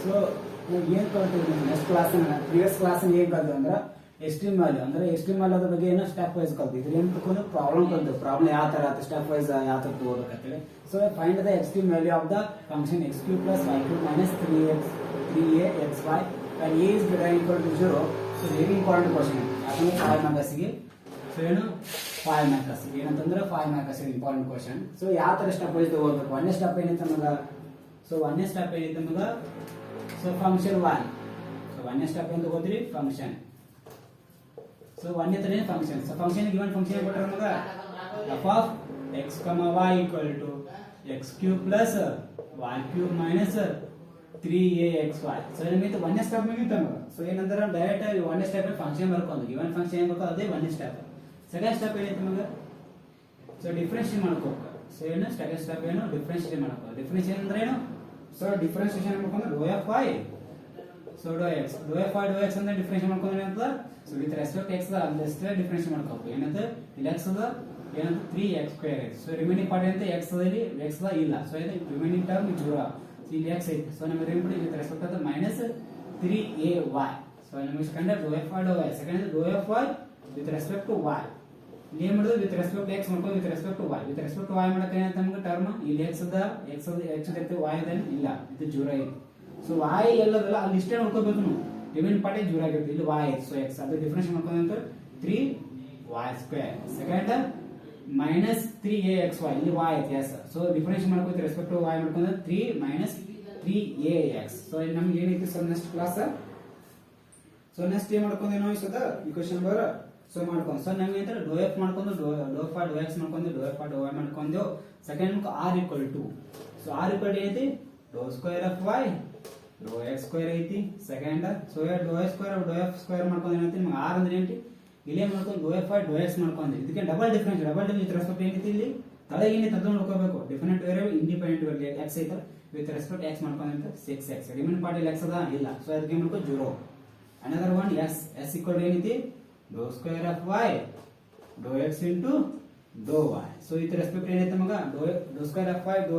So ಏನು ಕಲ್ತಿದ್ವಿ next class previous class ಏನು ಕಲ್ತು ಅಂದ್ರೆ ಎಕ್ಸ್ಟ್ರೀಮ್ ವ್ಯಾಲ್ಯೂ ಅಂದ್ರೆ ಎಕ್ಸ್ಟ್ರೀಮ್ ವ್ಯಾಲ್ಯೂ ಅದ್ರ ಬಗ್ಗೆ ಏನೋ ಸ್ಟೆಪ್ ವೈಸ್ ಕಲ್ತು ಇದ್ರ ಏನು ತಗೊಂಡು ಪ್ರಾಬ್ಲಮ್ ಕಲ್ತು ಪ್ರಾಬ್ಲಮ್ ಯಾವ ತರ ಸ್ಟೆಪ್ ವೈಸ್ ಯಾವ ತರ ತಗೋಬೇಕಂತೇಳಿ so find the extreme value of the function x cube plus y cube minus 3axy and a is greater than equal to 0. So very important question ಯಾಕಂದ್ರೆ 5 ಮಾರ್ಕ್ಸ್ಗೆ ಸೊ ಏನು 5 marks ಏನಂತಂದ್ರೆ 5 marks important question so ಯಾವ ತರ step wise ತಗೋಬೇಕು ಒಂದೇ step ಏನಂತ ನಮಗ so ಒಂದೇ ಸ್ಟೆಪ್ ಏನೈತೆ ನಮಗ ಸೊ ಫಂಕ್ಷನ್ 1 ಸೊ ಒಂದೇ ಸ್ಟೆಪ್ ಏನು ತಗೋತೀರಿ ಫಂಕ್ಷನ್ ಸೊ ಒಂದೇ ತರ function so function given function ಕೊಟ್ಟರೆ ನಮಗ f of x, y equal to x cube plus y cube minus 3axy so ನಿಮಗೆ ಒಂದೇ ಸ್ಟೆಪ್ ಮುಗಿತು ನಮಗ ಸೊ ಏನಂದ್ರೆ ಡೈರೆಕ್ಟ್ ಆಗಿ ಒಂದೇ ಸ್ಟೆಪ್ ಫಂಕ್ಷನ್ ಬರ್ಕೊಂಡು ಗಿವನ್ ಫಂಕ್ಷನ್ ಏನು ಬೇಕೋ ಅದೇ ಒಂದೇ ಸ್ಟೆಪ್ ಸೆಕೆಂಡ್ ಸ್ಟೆಪ್ ಏನೈತೆ ನಮಗ ಸೊ ಡಿಫರೆನ್ಷಿಯೇಟ್ ಮಾಡ್ಕೋಬೇಕು ಸೊ ಏನು ಸೆಕೆಂಡ್ ಸ್ಟೆಪ್ ಏನು ಡಿಫರೆನ್ಷಿಯೇಟ್ ಮಾಡ್ಕೋಬೇಕು ಡಿಫರೆನ್ಷಿಯೇಟ್ ಅಂದ್ರೆ ಏನು ಸೊ ಡಿಫರೆನ್ಷಿಯೇಷನ್ ಮಾಡ್ಕೊಂಡು ರೋ ಎಫ್ ಐ ಸೊ ಡೋ ಎಕ್ಸ್ ಅಂದ್ರೆ ಡಿಫರೆನ್ಷಿಯೇಟ್ ಮಾಡ್ಕೊಂಡ್ರೆ ಅಂತ ಸೊ ವಿತ್ ರೆಸ್ಪೆಕ್ಟ್ ಎಕ್ಸ್ ಅಷ್ಟೇ ಡಿಫರೆನ್ಷಿಯೇಟ್ ಮಾಡ್ಕೋಬೇಕು ಏನಂತ ಇಲ್ಲಿ ಎಕ್ಸ್ ಅದ ಏನಂತ 3x²x ಸೊ ರಿಮೈನಿಂಗ್ ಪಾರ್ಟ್ ಏನಂತ ಎಕ್ಸ್ ಅದಲ್ಲಿ ಎಕ್ಸ್ ಇಲ್ಲ ಸೊ ಇದು ರಿಮೈನಿಂಗ್ ಟರ್ಮ್ 0 ಇಲ್ಲಿ x ಐತಿ ಸೊ ನಮಗೆ ರಿಮೈನಿಂಗ್ ವಿತ್ ರೆಸ್ಪೆಕ್ಟ್ ಅಂತ -3ay ಸೊ ನಮಗೆ second Dow f doe y second Dow f y with respect to y ಇಲ್ಲಿ ಏನು ಮಾಡೋದು ವಿತ್ ರೆಸ್ಪೆಕ್ಟ್ x ಮಾಡ್ಕೊಂಡು with respect to y with respect to y ಮಾಡಕ್ಕೆ ಏನಂತ ನಮಗೆ ಟರ್ಮ್ ಇಲ್ಲಿ x ಇರುತ್ತೆ y ಅದ ಇಲ್ಲ ಇದು 0 ಐತಿ ಸೊ y ಎಲ್ಲದಲ್ಲ ಅಲ್ಲಿ ಇಷ್ಟೇ ನೋಡ್ಕೋಬೇಕು ನಾವು ರಿಮೈನಿಂಗ್ ಪಾರ್ಟ್ 0 ಆಗಿರುತ್ತೆ ಇಲ್ಲಿ y ಐತಿ ಸೊ x ಅದು ಡಿಫರೆನ್ಸ್ ಮಾಡ್ಕೊಂಡ್ರೆ 3y² ಸೆಕೆಂಡ್ -3axy ಇಲ್ಲಿ y ಐತಿ ಎಸ್ ಸೊ ಡಿಫರೆನ್ಸ್ ಮಾಡ್ಕೊಂಡು ರೆಸ್ಪೆಕ್ಟ್ ಟು y ಮಾಡ್ಕೊಂಡ್ರೆ 3 3ax ಸೊ ಇಲ್ಲಿ ನಮಗೆ ಏನೈತಿ so next class so next ಏನು ಮಾಡ್ಕೊಂಡೇನೋ ಇಸದ ಈಕ್ವೇಷನ್ ನಂಬರ್ ಸೊ ಮಾಡ್ಕೊಂಡು ಸೊ ನಮಗೆ ಅಂತ ಡೋ ಎಫ್ ಮಾಡ್ಕೊಂಡು ಡೋ ಫಾರ್ ಡೋ ಎಕ್ಸ್ ಮಾಡ್ಕೊಂಡು dou f for dou y ಮಾಡ್ಕೊಂಡು second r equal to so r equal ಏನೈತಿ ಡೋ square of Y dou x square ಐತಿ second so ಡೋ x square dou f square ಮಾಡ್ಕೊಂಡು ಏನೈತಿ ನಿಮಗೆ ಆರ್ ಅಂದ್ರೆ ఏంటి ಇಲ್ಲಿ ಮಾಡ್ಕೊಂಡು ಡೋ ಎಫ್ ಡೋ ಎಕ್ಸ್ ಮಾಡ್ಕೊಂಡು ಇದಕ್ಕೆ ಡಬಲ್ ಡಿಫರೆನ್ಸ್ ವಿತ್ ರೆಸ್ಪೆಕ್ಟ್ ಏನೈತಿ ಇಲ್ಲಿ ತಳಗೆ ಏನೈತಿ ಅದನ್ನ ನೋಡ್ಕೋಬೇಕು different variable independent variable X ಐತ ವಿತ್ ರೆಸ್ಪೆಕ್ಟ್ ಎಕ್ಸ್ ಮಾಡ್ಕೊಂಡು 6x ರಿಮೈನಿಂಗ್ ಪಾರ್ಟ್ ಇಲ್ಲಿ ಎಕ್ಸ್ ಅದ ಇಲ್ಲ ಸೊ ಅದಕ್ಕೆ ಮಾಡ್ಕೊ 0 another one s equal to ಏನೈತಿ ಡೋ square of y Dow x into doe y so with respect ಏನೈತಿ ನಮಗ doe square of y Dow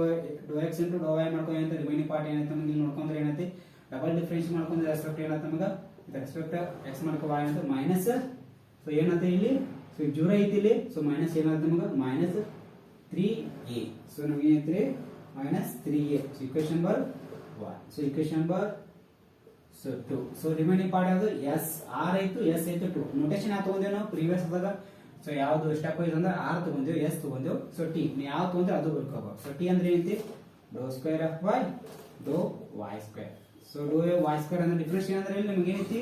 x into doe y ಮಾಡ್ಕೊಂಡು ಏನಂತ ರಿಮೈನಿಂಗ್ ಪಾರ್ಟ್ ಏನೈತಿ ನಮಗೆ ಇಲ್ಲಿ ನೋಡ್ಕೊಂಡ್ರೆ ಏನೈತಿ ಡಬಲ್ ಡಿಫರೆನ್ಸ್ ಮಾಡ್ಕೊಂಡ್ರೆ ರೆಸ್ಪೆಕ್ಟ್ ಏನಂತ ನಮಗ ವಿತ್ ರೆಸ್ಪೆಕ್ಟ್ x ಮಾಡ್ಕೊ y ಅಂತ ಮೈನಸ್ ಸೊ ಏನಂತ ಇಲ್ಲಿ ಸೊ 0 ಐತಿ ಇಲ್ಲಿ ಸೊ ಮೈನಸ್ ಏನಂತ ನಮಗ -3a ಸೊ ನಮಗೆ ಏನೈತಿ -3a so equation number 1 so equation number so 2 so remaining part ಯಾವುದು ಎಸ್ ಆರ್ ಐತು ಎಸ್ ಐತು 2 ನೋಟೇಷನ್ ಯಾವ ತಗೊಂಡೇವೆ ನಾವು ಪ್ರೀವಿಯಸ್ ಅದಾಗ ಸೊ ಯಾವುದು ಸ್ಟೆಪ್ ವೈಸ್ ಅಂದ್ರೆ ಆರ್ ತಗೊಂಡೇವು ಎಸ್ ತಗೊಂಡೇವು ಸೊ ಟಿ ನೀವು ಯಾವ ತಗೊಂಡ್ರೆ ಅದು ಬರ್ಕೋಬೇಕು ಸೊ ಟಿ ಅಂದ್ರೆ ಏನೈತಿ ಡೋ ಸ್ಕ್ವೇರ್ ಆಫ್ ವೈ ಡೋ ವೈ ಸ್ಕ್ವೇರ್ ಸೊ ಡೋ ವೈ ಸ್ಕ್ವೇರ್ ಅಂದ್ರೆ ಡಿಫರೆನ್ಸ್ ಅಂದ್ರೆ ಇಲ್ಲಿ ನಮಗೆ ಏನೈತಿ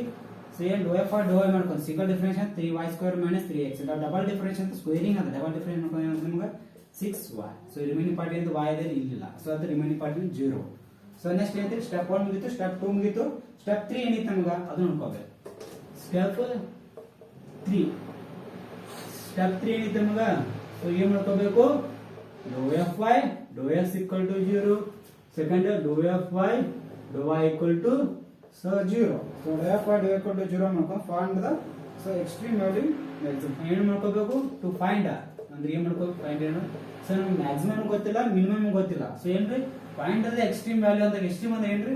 ಸೊ ಏನು ಡೋ ಎಫ್ ಡೋ ವೈ ಮಾಡ್ಕೊಂಡು single difference 3y² - 3x double difference ಅಂತ ಸ್ಕ್ವೇರಿಂಗ್ ಅದ ಡಬಲ್ ಡಿಫರೆನ್ಸ್ ಮಾಡ್ಕೊಂಡು ಏನಂತ ನಮಗೆ 6y ಸೊ ರಿಮೈನಿಂಗ್ ಪಾರ್ಟ್ ಏನು y ಇದೆ ಇಲ್ಲ ಸೊ ಅದು ರಿಮೈನಿಂಗ್ ಪಾರ್ಟ್ 0 ಸೊ ನೆಕ್ಸ್ಟ್ ಏನೈತಿ ಸ್ಟೆಪ್ 1 ಮುಗಿತು ಸ್ಟೆಪ್ 2 ಮುಗಿತು ಸ್ಟೆಪ್ 3 ಏನೈತಿ ನಮಗ ಅದು ನೋಡ್ಕೋಬೇಕು ಸ್ಟೆಪ್ 3 ಏನೈತಿ ನಮಗ ಸೊ ಏನು ಮಾಡ್ಕೋಬೇಕು dou f y Dow x equal to 0 second Dow f y dou y equal to so 0 so dou f y dou equal to 0 ಮಾಡ್ಕೊಂಡು find the so extreme value maximum ಏನು ಮಾಡ್ಕೋಬೇಕು to find ಅಂದ್ರೆ ಏನು ಮಾಡ್ಕೋಬೇಕು find ಏನು so ನಮಗೆ maximum ಗೊತ್ತಿಲ್ಲ minimum ಗೊತ್ತಿಲ್ಲ ಸೊ ಏನ್ರಿ ಫೈಂಡ್ ದ ಎಕ್ಸ್ಟ್ರೀಮ್ ವ್ಯಾಲ್ಯೂ ಅಂತ ಎಕ್ಸ್ಟ್ರೀಮ್ ಅಂದ್ರೆ ಏನ್ರಿ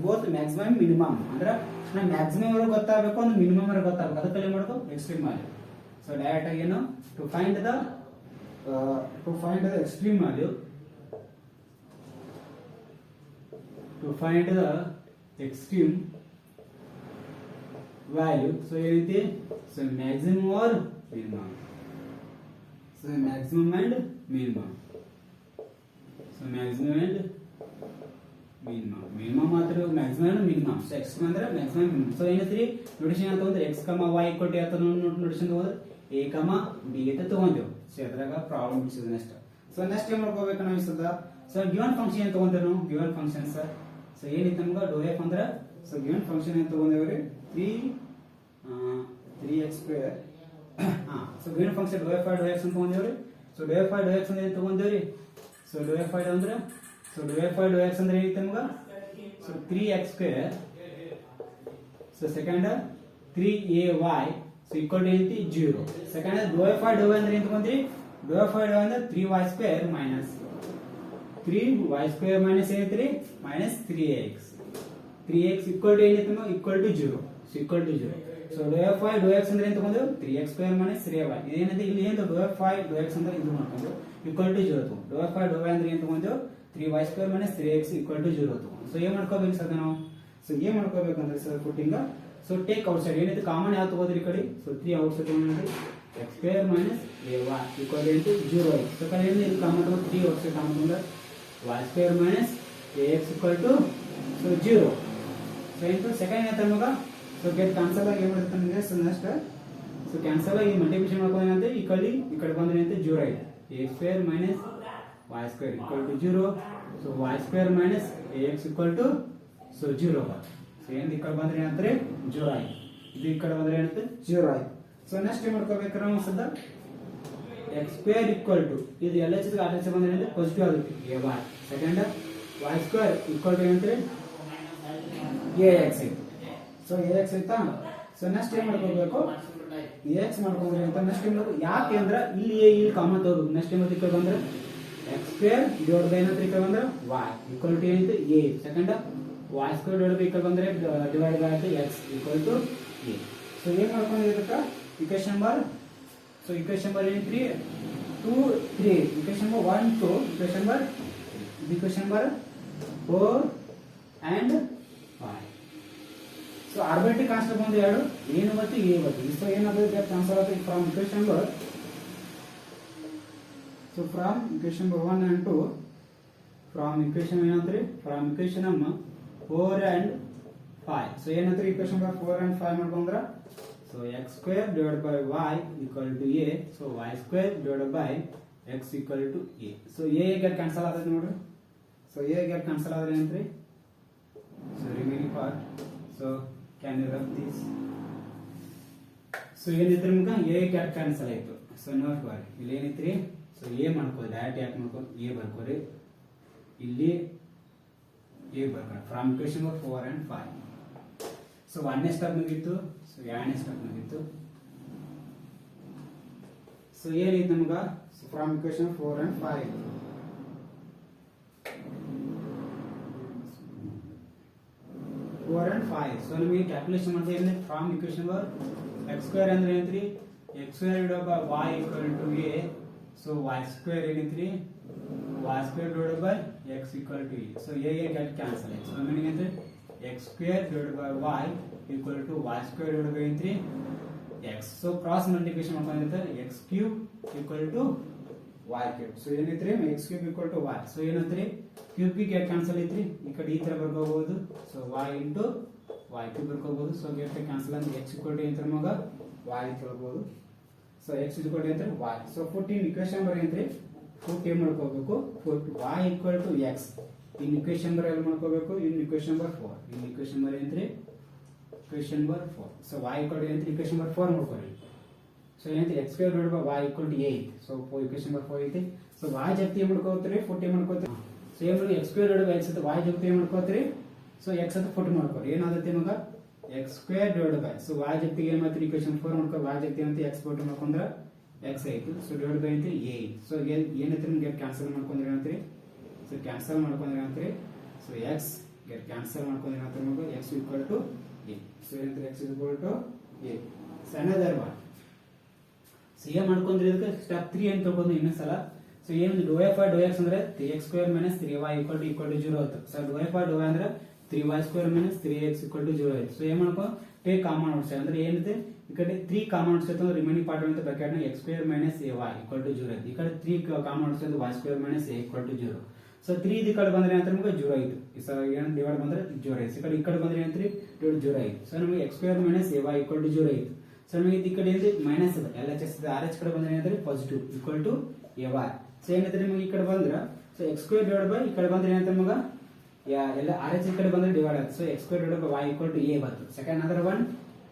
ಬೋತ್ ಮ್ಯಾಕ್ಸಿಮಮ್ ಮಿನಿಮಮ್ ಅಂದ್ರೆ ನಾವು ಮ್ಯಾಕ್ಸಿಮಮ್ ವರೆಗೆ ಗೊತ್ತಾಗಬೇಕು ಅಂದ್ರೆ ಮಿನಿಮಮ್ ವರೆಗೆ ಗೊತ್ತಾಗಬೇಕು ಅದಕ್ಕೆ ಏನು ಮಾಡ್ಕೋ ಎಕ್ಸ್ಟ್ರೀಮ್ ವ್ಯಾಲ್ಯೂ ಸೊ ಡೈರೆಕ್ಟ್ ಆಗಿ ಏನು to find the extreme value to find the extreme value so ಏನೈತಿ so maximum or minimum so maximum and minimum so maximum and minimum ಮಾತ್ರ maximum and minimum so x ಅಂದ್ರೆ maximum minimum so ಏನೈತ್ರಿ notation ಅಂತ ಅಂದ್ರೆ x, y equal to ಅಂತ notation ತಗೊಂಡ್ರೆ a, b ಅಂತ ತಗೊಂಡೆವು so ಅದರಾಗ problem ಬಿಡಿಸಿದ ನೆಕ್ಸ್ಟ್ ಸೊ ನೆಕ್ಸ್ಟ್ ಏನು ಮಾಡ್ಕೋಬೇಕು ನಾವು ಇಸದ ಸೊ ಗಿವನ್ ಫಂಕ್ಷನ್ ಅಂತ ತಗೊಂಡ್ರೆ ನಾವು ಗಿವನ್ ಫಂಕ್ಷನ್ ಸರ್ ಸೊ ಏನಿತ್ತು ನಮಗೆ ಡೋ ಎಫ್ ಅಂದ್ರೆ ಸೊ ಗಿವನ್ ಫಂಕ್ಷನ್ ಅಂತ ತಗೊಂಡೇವ್ರಿ 3x². So given function dou f by dou x ಅಂತ ತಗೊಂಡಿವ್ರಿ so dou f by dou x ಅಂದ್ರೆ ಏನು ತಗೊಂಡಿವ್ರಿ ಸೊ dou f by ಅಂದ್ರೆ so dou f by dou x ಅಂದ್ರೆ ಏನಿತ್ತು ನಮಗೆ so 3x² so second 3ay so equal to ಏನೈತಿ 0 second dou f by dou y ಅಂದ್ರೆ ಏನು ತಗೊಂಡ್ರಿ dou f by dou y ಅಂದ್ರೆ 3y² - 3y² - ಏನೈತ್ರಿ -3ax 3x equal to ಏನೈತಮ್ಮ equal to 0 so equal to 0 so dou f y dou x ಅಂದ್ರೆ ಏನು ತಗೊಂಡು 3x square minus 3y ಇದೇನಿದೆ ಇಲ್ಲಿ ಏನು dou f y dou x ಅಂದ್ರೆ ಇದು ಮಾಡ್ಕೊಂಡು equal to 0 ತಗೊಂಡು dou f y dou y ಅಂದ್ರೆ ಏನು ತಗೊಂಡು 3y square minus 3x equal to 0 ತಗೊಂಡು so ಏನು ಮಾಡ್ಕೋಬೇಕು ಸರ್ ನಾವು so ಏನು ಮಾಡ್ಕೋಬೇಕಂದ್ರೆ ಸರ್ ಪುಟ್ಟಿಂಗ so take outside ಏನಿದೆ ಕಾಮನ್ ಯಾವ ತಗೋದ್ರಿ ಈ ಕಡೆ so 3 outside ತಗೊಂಡ್ರೆ x square minus ay equal to 0 so ಕಡೆ ಏನು ಇಲ್ಲಿ ಕಾಮನ್ ತಗೊಂಡು 3 outside ಕಾಮನ್ ತಗೊಂಡ್ರೆ y square minus ax equal to so 0 so into second ಏನಾಯ್ತು ನಮಗ so get cancel ಆಗಿ ಏನು ಮಾಡುತ್ತೆ ನಮಗೆ so next so cancel ಆಗಿ ಮಲ್ಟಿಪ್ಲಿಕೇಶನ್ ಮಾಡ್ಕೊಂಡ್ರೆ ಏನಂತೆ ಈ ಕಡೆ ಬಂದ್ರೆ ಏನಂತೆ 0 ಆಯ್ತು ax square minus y square equal to 0 so y square minus ax equal to so 0 so ಏನು ಈ ಕಡೆ ಬಂದ್ರೆ ಏನಂದ್ರೆ 0 ಆಯ್ತು ಇದು ಈ ಕಡೆ ಬಂದ್ರೆ ಏನಂತೆ 0 ಆಯ್ತು so next ಏನು ಮಾಡ್ಕೋಬೇಕು ನಾವು ಸದಾ x square equal to ಇದು ಎಲ್ಲ ಚಿತ್ರ ಆರ್ಎಚ್ ಬಂದ್ರೆ ಏನಂತೆ ಪಾಸಿಟಿವ್ ಆಗುತ್ತೆ ay second y square equal to ಏನಂದ್ರೆ ax so ax ಆಯ್ತಾ so next ಏನು ಮಾಡ್ಕೋಬೇಕು ax ಮಾಡ್ಕೊಂಡ್ರೆ ಅಂತ ನೆಕ್ಸ್ಟ್ ಏನು ಯಾಕೆ ಅಂದ್ರೆ ಇಲ್ಲಿ a ಇಲ್ಲಿ ಕಾಮನ್ ತಗೋಬೇಕು ನೆಕ್ಸ್ಟ್ ಏನು ಈ ಕಡೆ ಬಂದ್ರೆ x square divided by ಏನಂದ್ರೆ ಈ ಕಡೆ ಬಂದ್ರೆ y equal to ಏನಂತೆ a second y square divided by ಈ ಕಡೆ ಬಂದ್ರೆ divide by x equal to a so ಏನು ಮಾಡ್ಕೊಂಡಿರಬೇಕು equation number so equation number ಏನು 3 2 3 equation number 1 2 equation number 4 and 5 so arbitrary constant ಬಂದು ಎರಡು ಏನು ಮತ್ತು a ಬರ್ತದೆ so ಏನಾಗುತ್ತೆ ಟ್ರಾನ್ಸ್ಫರ್ ಆಗುತ್ತೆ from equation number so from equation number 1 and 2 from equation ಏನಂದ್ರೆ from equation number 4 and 5 so ಏನಂದ್ರೆ equation number 4 and 5 ಮಾಡ್ಕೊಂಡ್ರ so x square divided by y equal to a so y square divided by x equal to a so a get cancel ಆಗುತ್ತೆ ನೋಡ್ರಿ so a get cancel ಆದ್ರೆ ಏನಂದ್ರೆ so remaining part so can you rub this so ಏನಿದ್ರೆ ನಿಮಗೆ a get cancel ಆಯ್ತು so note ಮಾಡಿ ಇಲ್ಲಿ ಏನಿತ್ರಿ so a ಮಾಡ್ಕೊಳ್ಳಿ direct ಯಾಕೆ ಮಾಡ್ಕೊಳ್ಳಿ a ಬರ್ಕೊಳ್ಳಿ ಇಲ್ಲಿ a ಬರ್ಕೊಳ್ಳಿ from equation number 4 and 5 so 1ನೇ step ಮುಗಿತು so 2ನೇ ಸ್ಟೆಪ್ ಮುಗಿತು so ಏನಿತ್ತು ನಮಗೆ so from equation 4 and 5 4 and 5 so ನಮಗೆ ಕ್ಯಾಲ್ಕುಲೇಷನ್ ಮಾಡ್ತಾ ಇದ್ರೆ from equation number x square ಅಂದ್ರೆ ಏನಂತ್ರಿ x square divided by y equal to a so y square ಏನಂತ್ರಿ y square divided by x equal to a so a get cancel so ನಮಗೆ ಏನಂದ್ರೆ x square divided by y equal to y square divided by ಏನಂತ್ರಿ x so cross multiplication ಮಾಡ್ಕೊಂಡಿರ್ತಾರೆ x cube equal to y cube so ಏನೈತ್ರಿ x cube equal to y so ಏನಂತ್ರಿ cube ಗೆ cancel ಐತ್ರಿ ಈ ಕಡೆ ಈ ತರ ಬರ್ಕೋಬಹುದು so y into y cube ಬರ್ಕೋಬಹುದು so ಗೆಟ್ ಕ್ಯಾನ್ಸಲ್ ಅಂದ್ರೆ x equal to ಏನಂತ ಮಗ y ಅಂತ ಹೇಳ್ಬೋದು so x equal to ಏನಂತ y so 14 ಇಕ್ವೇಷನ್ ನಂಬರ್ ಏನಂತ್ರಿ 14 ಮಾಡ್ಕೋಬೇಕು y equal to x in equation number ಎಲ್ಲಿ ಮಾಡ್ಕೋಬೇಕು in equation number 4 in equation number ಏನಂತ್ರಿ equation number 4 so y equal to ಏನಂತ್ರಿ equation number 4 ಮಾಡ್ಕೊಳ್ಳಿ so ಏನಂತ್ರಿ x square divided by y equal to 8 so equation number 4 ಐತಿ so y ಜೊತೆ ಏನು ಮಾಡ್ಕೋತೀರಿ 14 ಮಾಡ್ಕೋತೀರಿ so ಏನು ಮಾಡಿ x square divided by x ಅಂತ y ಜೊತೆ ಏನು ಮಾಡ್ಕೋತೀರಿ so x ಅಂತ 14 ಮಾಡ್ಕೊಳ್ಳಿ ಏನಾಗುತ್ತೆ ನಿಮಗೆ x square divided by so y ಜೊತೆಗೆ ಏನು ಮಾಡ್ತೀರಿ equation 4 ಮಾಡ್ಕೊಳ್ಳಿ y ಜೊತೆ ಅಂತ x 14 ಮಾಡ್ಕೊಂಡ್ರೆ x ಆಯ್ತು so divided by ಅಂತ 8 so ಏನೈತೆ ನಿಮಗೆ ಕ್ಯಾನ್ಸಲ್ ಮಾಡ್ಕೊಂಡ್ರೆ ಏನಂತ್ರಿ so ಕ್ಯಾನ್ಸಲ್ ಮಾಡ್ಕೊಂಡ್ರೆ ಏನಂತ್ರಿ so x get ಕ್ಯಾನ್ಸಲ್ ಮಾಡ್ಕೊಂಡ್ರೆ ಏನಂತ್ರಿ ನಿಮಗೆ x equal to 8 so ಏನಂತ್ರಿ x equal to 8 so another one so ಏನು ಮಾಡ್ಕೊಂಡ್ರೆ ಇದಕ್ಕೆ ಸ್ಟೆಪ್ 3 ಅಂತ ತಗೊಂಡು ಇನ್ನೊಂದು ಸಲ so ಏನು dou f by dou x ಅಂದ್ರೆ 3x square minus 3y equal to 0 ಆಯ್ತು so dou f by dou y ಅಂದ್ರೆ 3y square minus 3x equal to 0 ಆಯ್ತು so ಏನು ಮಾಡ್ಕೊ ಟೇಕ್ ಕಾಮನ್ ಔಟ್ಸ್ ಅಂದ್ರೆ ಏನಿದೆ ಈ ಕಡೆ 3 ಕಾಮನ್ ಔಟ್ಸ್ ಅಂದ್ರೆ ರಿಮೈನಿಂಗ್ ಪಾರ್ಟ್ ಅಂತ ಬ್ರಾಕೆಟ್ ನ x square minus ay equal to 0 ಆಯ್ತು ಈ ಕಡೆ 3 ಕಾಮನ್ ಔಟ್ಸ್ ಅಂದ್ರೆ y square minus a equal to 0 so 3 ಈ ಕಡೆ ಬಂದ್ರೆ ಅಂತ ನಮಗೆ 0 ಆಯ್ತು ಸೊ ಏನು ಡಿವೈಡ್ ಬಂದ್ರೆ 0 ಆಯ್ತು ಈ ಕಡೆ ಬಂದ್ರೆ ಏನಂತ್ರಿ 0 ಆಯ್ತು ಸೊ ನಮಗೆ x square minus ay equal to 0 ಆಯ್ತು ಸೊ ನಮಗೆ ಈ ಕಡೆ ಏನಿದೆ ಮೈನಸ್ ಇದೆ LHS RH ಕಡೆ ಬಂದ್ರೆ ಏನಂದ್ರೆ positive equal to ay so ಏನಂದ್ರೆ ನಿಮಗೆ ಈ ಕಡೆ ಬಂದ್ರೆ so x square divided by ಈ ಕಡೆ ಬಂದ್ರೆ ಏನಂತ ನಮಗೆ ಎಲ್ಲ RH ಈ ಕಡೆ ಬಂದ್ರೆ ಡಿವೈಡ್ ಆಗುತ್ತೆ so x square divided by y equal to a ಬಂತು second other one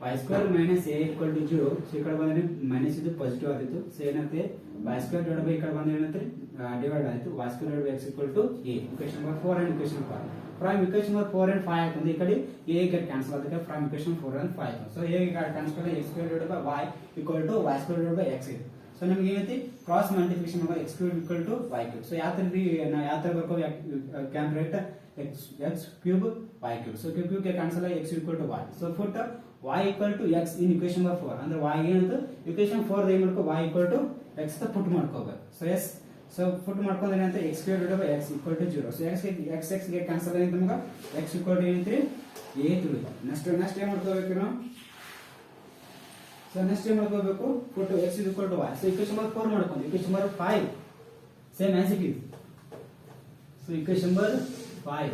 y square minus a equal to 0 so ಈ ಕಡೆ ಬಂದ್ರೆ ಮೈನಸ್ ಇದು ಪಾಸಿಟಿವ್ ಆಗಿತ್ತು ಸೊ ಏನಂತೆ y square divided by ಈ ಕಡೆ ಬಂದ್ರೆ ಏನಂತೆ ಡಿವೈಡ್ ಆಯಿತು y square divided by x equal to a equation number 4 and equation 5 from equation number 4 and 5 ಅಂದ್ರೆ ಈ ಕಡೆ a get cancel ಆಗುತ್ತೆ from equation 4 and 5 so a get cancel x square divided by y equal to y square divided by x ಇದೆ so ನಮಗೆ ಏನೈತಿ cross multiplication ಮಾಡಿ x cube equal to y cube so ಯಾವ ತರ ಬರ್ಕೋ can write x cube y cube. So cube के cancel है x equal to y. So put y equal to x in equation number 4. ಅಂದ್ರೆ y ಏನಂತ equation 4 the ಮಾಡ್ಕೋ y equal to x ತ put ಮಾಡ್ಕೋಬೇಕು. So yes, so put ಮಾಡ್ಕೊಂಡ್ರೆ ಏನಂತ x square divided by x equal to 0. So x ಗೆ cancel ಆಗಿದೆ ನಮಗೆ x equal to ಏನಂತ್ರಿ a ತಿಳಿತು. ನೆಕ್ಸ್ಟ್ ಏನು ಮಾಡ್ಕೋಬೇಕು ನಾವು? So next ಏನು ಮಾಡ್ಕೋಬೇಕು? put x is equal to y. So equation number 4 ಮಾಡ್ಕೊಂಡು equation number 5 same as it is. So equation number 5.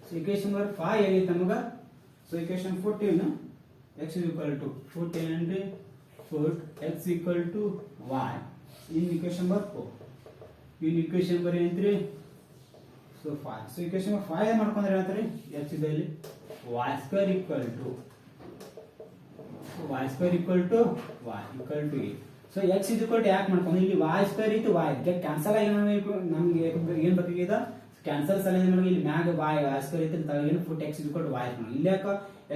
So equation number 5 ಏನಿತ್ತು ನಮಗೆ? So equation 14 x is equal to 14 and put x equal to y in equation number 4. In equation number ಏನಂತ್ರಿ? So 5. So equation number 5 ಮಾಡ್ಕೊಂಡ್ರೆ ಏನಂತಾರೆ? x ಇದಲ್ಲಿ y square equal to y square equal to y equal to a. So x is equal to ಯಾಕೆ ಮಾಡ್ಕೊಂಡು ಇಲ್ಲಿ y square ಇತ್ತು y ಗೆ cancel ಆಗಿ ನಮಗೆ ಏನು ಬೇಕಾಗಿದೆ ಕ್ಯಾನ್ಸಲ್ ಸಲ ನಮಗೆ ಇಲ್ಲಿ ಮ್ಯಾಗ y square ಇತ್ತು ತಳಗೇನು foot x is equal to y ಮಾಡ್ಕೊಂಡು ಇಲ್ಲಿ ಯಾಕ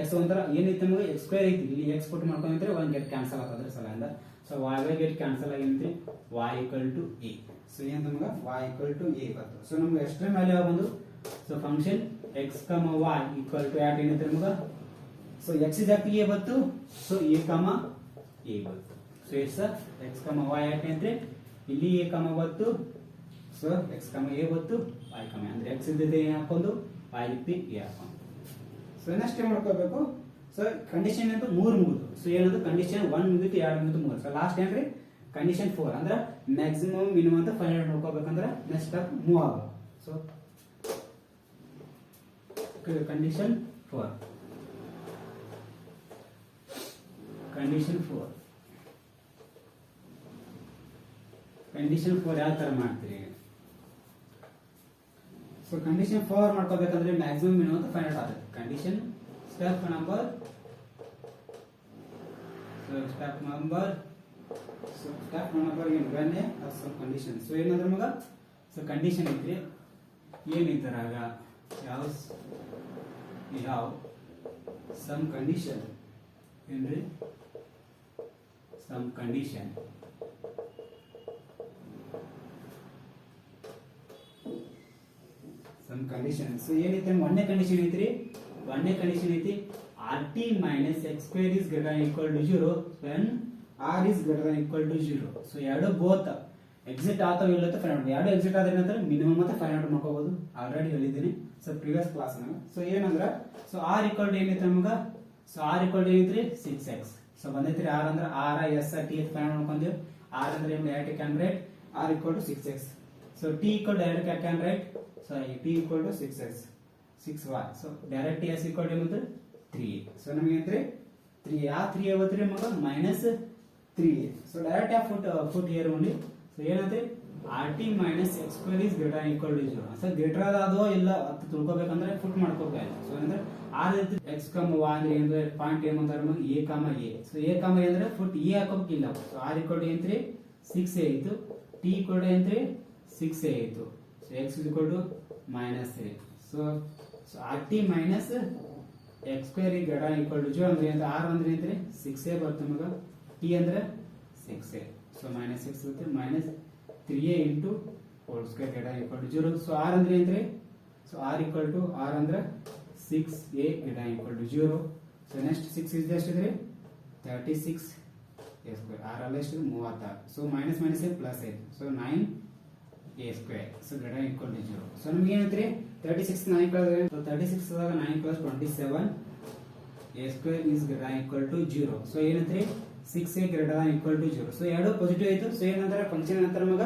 x ಒಂತರ ಏನಿತ್ತು ನಮಗೆ x square ಇತ್ತು ಇಲ್ಲಿ x ಫುಟ್ ಮಾಡ್ಕೊಂಡ್ರೆ ಒಂದು ಗೆಟ್ ಕ್ಯಾನ್ಸಲ್ ಆಗ್ತದ್ರ ಸಲದಿಂದ so y by get cancel ಆಗಿಂತೆ y equal to a. So ಏನು ನಮಗೆ y equal to a ಬಂತು. ಸೊ ನಮಗೆ ಎಕ್ಸ್ಟ್ರೀಮ್ ವ್ಯಾಲ್ಯೂ ಯಾವ ಬಂದು so function x, y equal to at ಏನಿತ್ತು ನಮಗೆ so x is at a ಬಂತು ಸೊ a, a ಬಂತು. So as x, y at ಅಂದ್ರೆ ಇಲ್ಲಿ a, ಬಂತು ಸೊ x, a ಬಂತು y, ಅಂದ್ರೆ x ಇದ್ದದೆ ಏನು ಹಾಕೊಂಡು y ಇತ್ತು a ಹಾಕೊಂಡು. ಸೊ ನೆಕ್ಸ್ಟ್ ಏನು ಮಾಡ್ಕೋಬೇಕು? ಸೊ ಕಂಡೀಷನ್ ಅಂತ 3 ಮುಗಿದು. ಸೊ ಏನಂದ್ರೆ ಕಂಡೀಷನ್ 1 ಮುಗಿತು 2 ಮುಗಿತು 3. ಸೊ ಲಾಸ್ಟ್ ಏನ್ರಿ ಕಂಡೀಷನ್ 4 ಅಂದ್ರೆ ಮ್ಯಾಕ್ಸಿಮಮ್ ಮಿನಿಮಮ್ ಅಂತ ಫೈಂಡ್ ಔಟ್ ಮಾಡ್ಕೋಬೇಕಂದ್ರೆ ನೆಕ್ಸ್ಟ್ ಸ್ಟೆಪ್ ಮೂವ್ ಆಗೋದು. ಸೊ ಕಂಡೀಷನ್ 4 ಕಂಡೀಷನ್ 4 ಕಂಡೀಷನ್ 4 ಯಾವ ತರ ಮಾಡ್ತೀರಿ? ಸೊ ಕಂಡೀಷನ್ 4 ಮಾಡ್ಕೋಬೇಕಂದ್ರೆ ಮ್ಯಾಕ್ಸಿಮಮ್ ಮಿನಿಮಮ್ ಅಂತ ಫೈಂಡ್ ಔಟ್ ಆಗುತ್ತೆ. ಕಂಡೀಷನ್ ಸ್ಟೆಪ್ ನಂಬರ್ ಏನು ಗನ್ನೆ ಸಮ್ ಕಂಡೀಷನ್. ಸೊ ಏನಂದ್ರೆ ಮಗ ಸೊ ಕಂಡೀಷನ್ ಐತ್ರಿ ಏನಿತ್ತರಾಗ ಯಾವ ಸಮ್ ಕಂಡೀಷನ್ ಏನ್ರಿ some condition some condition. So ಏನೈತೆ ಒಂದನೇ ಕಂಡೀಷನ್ ಐತ್ರಿ ಒಂದನೇ ಕಂಡೀಷನ್ ಐತಿ rt minus x square is greater than equal to 0 when r is greater than equal to 0. So ಎರಡು ಬೋತ್ ಎಕ್ಸಿಟ್ ಆತವ ಇಲ್ಲ ಅಂತ ಫೈಂಡ್ ಔಟ್ ಎರಡು ಎಕ್ಸಿಟ್ ಆದ್ರೆ ಏನಂದ್ರೆ ಮಿನಿಮಮ್ ಅಂತ ಫೈಂಡ್ ಔಟ್ ಮಾಡ್ಕೋಬಹುದು. ಆಲ್ರೆಡಿ ಹೇಳಿದ್ದೀನಿ ಸೊ ಪ್ರೀವಿಯಸ್ ಕ್ಲಾಸ್ ನಾಗ. ಸೊ ಏನಂದ್ರೆ ಸೊ r equal to ಏನೈತೆ ನಮಗ ಸೊ r equal to ಏನೈತ್ರಿ 6x. ಸೊ ಬಂದೈತ್ರಿ r ಅಂದ್ರೆ r s t ಅಂತ ಫೈಂಡ್ ಔಟ್ ಮಾಡ್ಕೊಂಡ್ವಿ. r ಅಂದ್ರೆ ಏನು direct can write r equal to 6x. So t equal to direct can write so t equal to 6x 6y. So direct s equal to ಏನಂದ್ರೆ 3a. So ನಮಗೆ ಅಂದ್ರೆ 3 ಆ 3 ಯಾವತ್ರಿ ಮಗ minus 3a. So direct foot here only. So ಏನಂದ್ರೆ rt minus x square is greater than equal to 0. So greater ಆದೋ ಇಲ್ಲ ಅಂತ ತಿಳ್ಕೊಬೇಕಂದ್ರೆ ಫುಟ್ ಮಾಡ್ಕೋಬೇಕು. ಸೊ ಏನಂದ್ರೆ r ಇತ್ತು x, y ಅಂದ್ರೆ ಏನಂದ್ರೆ ಪಾಯಿಂಟ್ ಏನು ಅಂತಾರೆ ನಮಗೆ a, a. So a, a ಅಂದ್ರೆ ಫುಟ್ a ಹಾಕೋಬೇಕಿಲ್ಲ. ಸೊ r equal to ಏನಂದ್ರೆ 6a ಆಯ್ತು, t equal to ಏನಂದ್ರೆ 6a ಆಯ್ತು. So x is equal to -3. So rt minus x square is greater than equal to 0 ಅಂದ್ರೆ r ಅಂದ್ರೆ ಏನಂದ್ರೆ 6a ಬರುತ್ತೆ ನಮಗೆ, t ಅಂದ್ರೆ 6a. ಸೊ -6 ಬರುತ್ತೆ -3a into whole square greater than equal to 0. So r ಅಂದ್ರೆ ಏನಂದ್ರೆ so r equal to r ಅಂದ್ರೆ 6a greater than equal to 0. So next 6 is ಎಷ್ಟಿದ್ರೆ 36 a square. r ಅಲ್ಲ ಎಷ್ಟು 36. ಸೊ ಮೈನಸ್ a ಪ್ಲಸ್ ಆಯ್ತು. So 9a square. So greater than equal to 0. So ನಮಗೆ ಏನಂದ್ರೆ 36 9 plus 36 ದಾಗ 9 plus 27 a square is greater than equal to 0. So ಏನಂದ್ರೆ 6a greater than equal to 0. So ಎರಡು positive ಆಯ್ತು. So ಏನಂದ್ರೆ function ಅಂತರ ಮಗ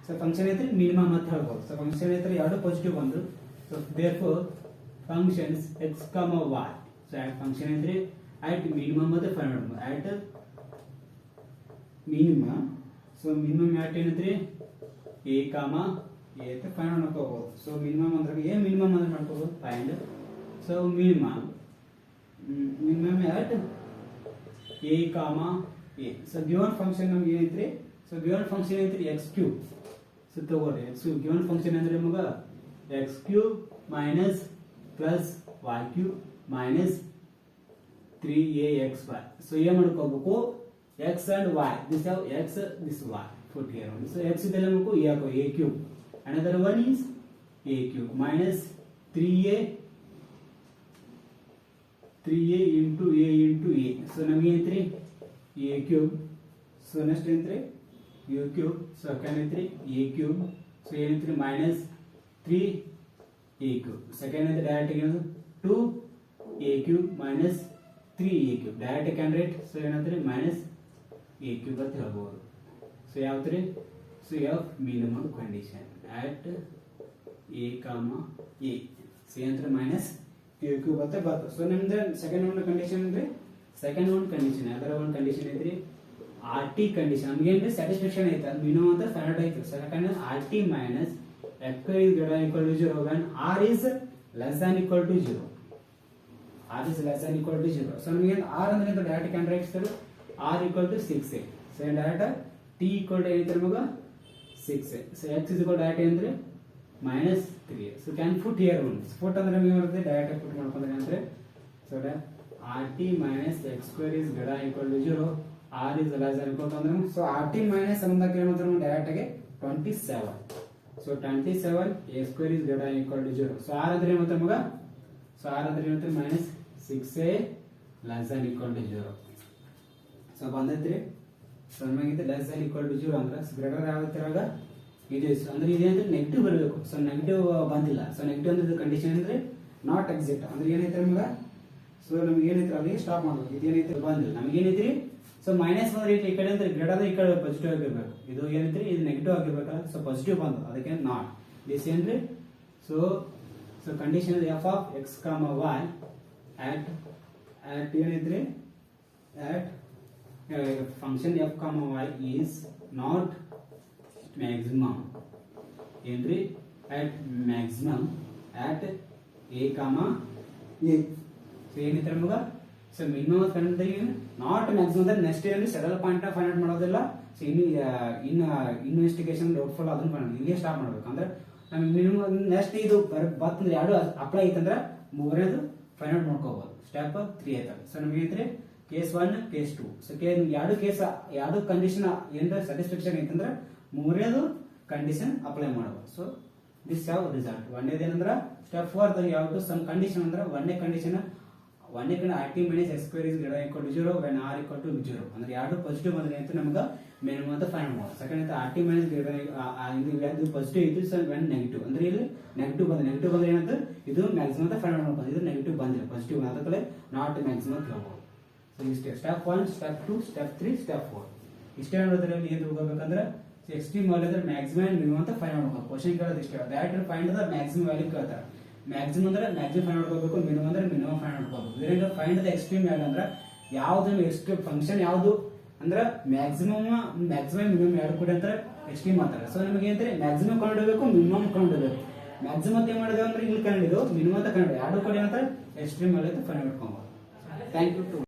ಸೊ ಫಂಕ್ಷನ್ ಐತ್ರಿ ಮಿನಿಮಮ್ ಅಂತ ಹೇಳ್ಬೋದು. ಸೊ ಫಂಕ್ಷನ್ ಐತ್ರಿ ಎರಡು ಪಾಸಿಟಿವ್ ಬಂದ್ರು. So therefore functions x, y. So at function ಐತ್ರಿ at minimum ಅಂತ ಫೈಂಡ್ ಔಟ್ ಮಾಡಿ at minimum. So minimum at ಏನಂತ್ರಿ a, a ಅಂತ ಫೈಂಡ್ ಔಟ್ ಮಾಡ್ಕೋಬಹುದು. ಸೊ ಮಿನಿಮಮ್ ಅಂದ್ರೆ ಏನ್ ಮಿನಿಮಮ್ ಅಂದ್ರೆ ಮಾಡ್ಕೋಬಹುದು find. So minimum at a, a. So given function ನಮಗೆ ಏನೈತ್ರಿ ಸೊ ಗಿವನ್ ಫಂಕ್ಷನ್ ಐತ್ರಿ x3. ಸೊ ತಗೋರಿ x ಗಿವನ್ ಫಂಕ್ಷನ್ ಅಂದ್ರೆ ನಮಗೆ x3 minus plus y3 minus 3axy. So ಏನು ಮಾಡ್ಕೋಬೇಕು x and y, this have x, this y put here only. So x ಇದೆಲ್ಲ ನಮಗೂ a cube. Another one is a cube minus 3a 3a into a into a. So ನಮಗೆ ಏನೈತ್ರಿ a cube. So next ಏನೈತ್ರಿ u cube. So second ಏನೈತ್ರಿ a cube. So ಏನೈತ್ರಿ minus 3a cube. Second ಏನೈತ್ರಿ direct ಏನು 2a cube minus 3a cube. Direct can write. So ಏನೈತ್ರಿ minus a cube ಅಂತ ಹೇಳ್ಬೋದು. So ಯಾವ್ದ್ರಿ? So f minimum condition at a comma a. So ಏನಂದ್ರೆ minus a cube ಅಂತ ಬರ್ತದೆ. So ನಿಮ್ದು second ಒಂದು ಕಂಡೀಷನ್ ಅಂದ್ರೆ ಸೆಕೆಂಡ್ ಒಂದು ಕಂಡೀಷನ್ ಅದರ ಒಂದು ಕಂಡೀಷನ್ ಐತ್ರಿ RT ಕಂಡೀಷನ್ ನಮಗೆ ಏನ್ರಿ ಸ್ಯಾಟಿಸ್ಫ್ಯಾಕ್ಷನ್ ಐತೆ ಅದು ಮಿನಿಮಮ್ ಅಂತ ಫೈಂಡ್ ಔಟ್ ಆಯ್ತು. Second RT minus f square is greater than equal to 0 when r is less than equal to 0. r is less than equal to 0. So ನಮಗೆ r ಅಂದ್ರೆ direct can right sir r equal to 6a. So direct t equal to ಏನೈತೆ ನಮಗೆ 6a. So x is equal to direct ಅಂದ್ರೆ minus 3a. So can put here only. Put ಅಂದ್ರೆ ನಮಗೆ ಬರುತ್ತೆ direct ಪುಟ್ ಮಾಡ್ಕೊಂಡ್ರೆ ಅಂದ್ರೆ so that RT minus x square is greater than equal to 0. R is less than equal to ಅಂದ್ರೆ so RT minus ಅನ್ನೋದಕ್ಕೆ ಏನು ಮಾಡ್ತಾರೆ ಡೈರೆಕ್ಟ್ ಆಗಿ 27. So 27 a square is greater than equal to 0. So R ಅಂದ್ರೆ ಏನು ಮತ್ತೆ ಮಗ so R ಅಂದ್ರೆ ಏನು ಮತ್ತೆ minus 6a less than equal to 0. So ಬಂದೈತ್ರಿ so ನಮಗೆ less than equal to 0 ಅಂದ್ರೆ ಗ್ರೇಟರ್ ಆಗುತ್ತೆ ಇವಾಗ ಇದು ಅಂದ್ರೆ ಇದೆ ಅಂದ್ರೆ ನೆಗೆಟಿವ್ ಬರಬೇಕು. ಸೊ ನೆಗೆಟಿವ್ ಬಂದಿಲ್ಲ. ಸೊ ನೆಗೆಟಿವ್ ಅಂದ್ರೆ ಕಂಡೀಷನ್ ಅಂದ್ರೆ ನಾಟ್ ಎಕ್ಸಿಟ್ ಅಂದ್ರೆ ಏನೈತೆ ನಮಗೆ ಸೊ ನಮಗೆ ಏನೈತೆ ಅಲ್ಲಿ ಸ್ಟಾಪ್ ಮಾಡಬೇಕು. ಇದು ಏನೈತೆ ಬಂದಿಲ್ಲ ನಮಗೆ ಏನೈತ್ರಿ ಸೊ ಮೈನಸ್ ಬಂದ್ರೆ ಈ ಕಡೆ ಅಂದ್ರೆ ಗ್ರೇಟರ್ ಈ ಕಡೆ ಪಾಸಿಟಿವ್ ಆಗಿರ್ಬೇಕು. ಇದು ಏನೈತ್ರಿ ಇದು ನೆಗೆಟಿವ್ ಆಗಿರ್ಬೇಕಲ್ಲ. ಸೊ ಪಾಸಿಟಿವ್ ಬಂದು ಅದಕ್ಕೆ ನಾಟ್ ದಿಸ್ ಏನ್ರಿ so so condition f of x, y at ಏನೈತ್ರಿ at function f, y is not maximum entry at maximum at a comma a. So ಏನೈತೆ ನಮಗ so minimum find not maximum ಅಂದ್ರೆ next ಏನು saddle point find out ಮಾಡೋದಿಲ್ಲ. So investigation doubtful ಅದನ್ನ find ಇಲ್ಲೇ stop ಮಾಡ್ಬೇಕು. ಅಂದ್ರೆ ನಮಗೆ ಮಿನಿಮಮ್ ನೆಕ್ಸ್ಟ್ ಇದು ಬರ್ತಂದ್ರೆ ಎರಡು ಅಪ್ಲೈ ಐತಂದ್ರೆ ಮೂರನೇದು ಫೈಂಡ್ ಔಟ್ ಮಾಡ್ಕೋಬಹುದು. ಸ್ಟೆಪ್ 3 ಆಯ್ತಲ್ಲ. ಸೊ ನಮಗೆ ಏನೈತ್ರಿ ಕೇಸ್ 1 ಕೇಸ್ 2. ಸೊ ಎರಡು ಕೇಸ್ ಎರಡು ಕಂಡೀಷನ್ ಏನಾರ ಸ್ಯಾಟಿಸ್ಫ್ಯಾಕ್ಷನ್ ಐತಂದ್ರೆ ಮೂರನೇದು ಕಂಡೀಷನ್ ಅಪ್ಲೈ ಮಾಡಬಹುದು. ಸೊ ದಿಸ್ ಯಾವ ರಿಸಲ್ಟ್ ಒಂದೇದು ಏನಂದ್ರೆ ಸ್ಟೆಪ್ 4 ಯಾವುದು ಸಮ್ ಕಂಡೀಷನ್ ಅಂದ್ರೆ ಒಂದೇ condition RT minus x square is greater than equal to 0 when r equal to 0 ಅಂದ್ರೆ ಎರಡು ಪಾಸಿಟಿವ್ ಬಂದ್ರೆ ಅಂತ ನಮಗೆ ಮಿನಿಮಮ್ ಅಂತ ಫೈಂಡ್ ಮಾಡೋದು. ಸೆಕೆಂಡ್ ಅಂತ RT minus greater ಇದು ಪಾಸಿಟಿವ್ ಇತ್ತು ಸೊ when ನೆಗೆಟಿವ್ ಅಂದ್ರೆ ಇಲ್ಲಿ ನೆಗೆಟಿವ್ ಬಂದ್ರೆ ಏನಂತ ಇದು ಮ್ಯಾಕ್ಸಿಮಮ್ ಅಂತ ಫೈಂಡ್ ಮಾಡ್ಬೋದು. ಇದು ನೆಗೆಟಿವ್ ಬಂದಿಲ್ಲ ಪಾಸಿಟಿವ್ ಅದಕ್ಕೆ ನಾಟ್ ಮ್ಯಾಕ್ಸಿಮಮ್ ಅಂತ ಹೇಳ್ಬೋದು. ಸೊ ಇಷ್ಟೇ ಸ್ಟೆಪ್ 1 ಸ್ಟೆಪ್ 2 ಸ್ಟೆಪ್ 3 ಸ್ಟೆಪ್ 4 ಇಷ್ಟೇ ನೋಡೋದ್ರಲ್ಲಿ ಏನು ಹೋಗಬೇಕಂದ್ರೆ ಎಕ್ಸ್ಟ್ರೀಮ್ ವ್ಯಾಲ್ಯೂ ಅಂದ್ರೆ ಮ್ಯಾಕ್ಸಿಮಮ್ ಅಂಡ್ ಮಿನಿಮಮ್ ಅಂತ ಫೈಂಡ್ ಮಾಡ್ಬೇಕು. ಕ್ವಶ್ಚನ್ ಕೇಳೋದು ಇಷ್ಟೇ direct find the maximum value ಕೇಳ್ತಾರೆ. ಮ್ಯಾಕ್ಸಿಮಮ್ ಅಂದ್ರೆ ಮ್ಯಾಕ್ಸಿಮಮ್ ಫೈಂಡ್ ಮಾಡ್ಕೋಬೇಕು, ಮಿನಿಮಮ್ ಅಂದ್ರೆ ಮಿನಿಮಮ್ ಫೈಂಡ್ ಮಾಡ್ಕೋಬೇಕು. ಇದರಿಂದ ಫೈಂಡ್ ದ ಎಕ್ಸ್ಟ್ರೀಮ್ ವ್ಯಾಲ್ಯೂ ಅಂದ್ರೆ ಯಾವ್ದು ಎಷ್ಟು ಫಂಕ್ಷನ್ ಯಾವ್ದು ಅಂದ್ರೆ ಮ್ಯಾಕ್ಸಿಮಮ್ ಮಿನಿಮಮ್ ಎರಡು ಕೂಡ ಅಂತ ಎಕ್ಸ್ಟ್ರೀಮ್ ಮಾಡ್ತಾರೆ. ಸೊ ನಮಗೆ ಅಂದ್ರೆ ಮ್ಯಾಕ್ಸಿಮಮ್ ಕಂಡುಹಿಡಬೇಕು, ಮಿನಿಮಮ್ ಕಂಡುಹಿಡಬೇಕು. ಮ್ಯಾಕ್ಸಿಮಮ್ ಏನ್ ಮಾಡಿದ್ವಿ ಅಂದ್ರೆ ಇಲ್ಲಿ ಕಂಡಿದ್ದು ಮಿನಿಮಮ್ ಅಂತ ಕಂಡು ಎರಡು ಕೂಡ ಏನಂತಾರೆ ಎಕ್ಸ್ಟ್ರೀಮ್ ವ್ಯಾಲ್ಯೂ ಅಂತ ಫೈಂಡ್ ಮಾಡ್ಕೊಬಹುದು. Thank you.